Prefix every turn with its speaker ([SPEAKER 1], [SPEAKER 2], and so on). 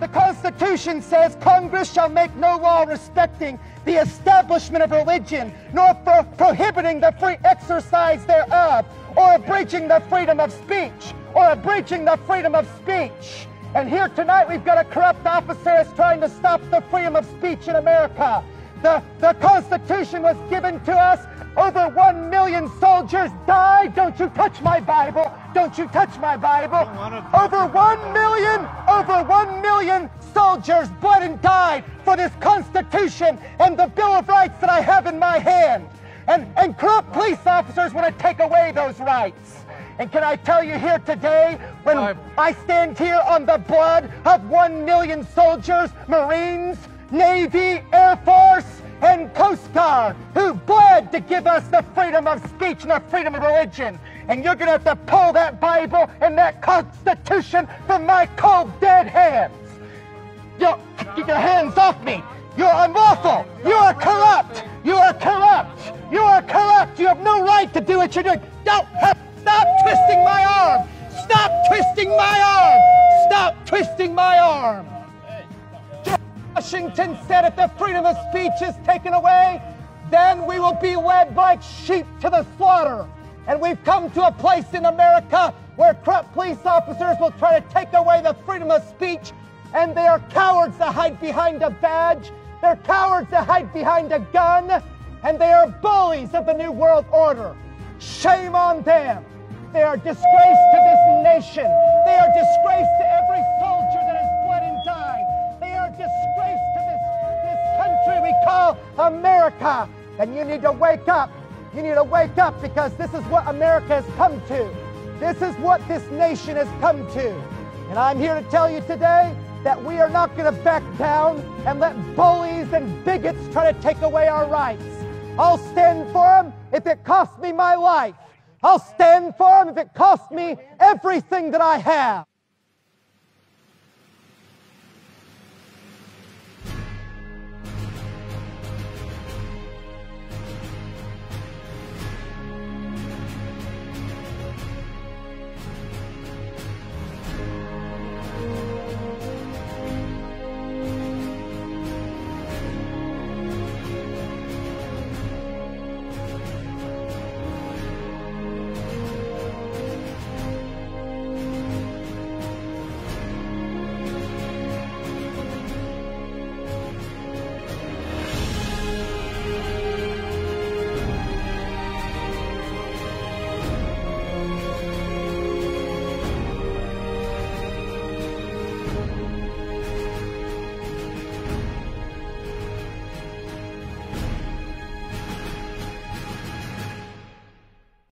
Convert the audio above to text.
[SPEAKER 1] The Constitution says Congress shall make no law respecting the establishment of religion, nor prohibiting the free exercise thereof, or abridging the freedom of speech, or abridging the freedom of speech. And here tonight we've got a corrupt officer that's trying to stop the freedom of speech in America. The Constitution was given to us. Over 1 million soldiers died. Don't you touch my Bible. Don't you touch my Bible. Over 1 million soldiers bled and died for this Constitution and the Bill of Rights that I have in my hand. And corrupt police officers want to take away those rights. And can I tell you here today, when I stand here on the blood of 1 million soldiers, Marines, Navy, Air Force, and Coast Guard who bled to give us the freedom of speech and the freedom of religion. And you're going to have to pull that Bible and that Constitution from my cold, dead hands. Get your hands off me. You're unlawful. You are corrupt. You are corrupt. You are corrupt. You have no right to do what you're doing. Stop twisting my arm. Stop twisting my arm. Stop twisting my arm. Washington said if the freedom of speech is taken away, then we will be led like sheep to the slaughter. And we've come to a place in America where corrupt police officers will try to take away the freedom of speech, and they are cowards that hide behind a badge. They're cowards that hide behind a gun, and they are bullies of the New World Order. Shame on them. They are disgrace to this nation. They are disgrace to every soldier that has bled and died. They are disgrace to this country we call America. And you need to wake up. You need to wake up, because this is what America has come to. This is what this nation has come to. And I'm here to tell you today that we are not going to back down and let bullies and bigots try to take away our rights. I'll stand for them if it costs me my life. I'll stand for them if it costs me everything that I have.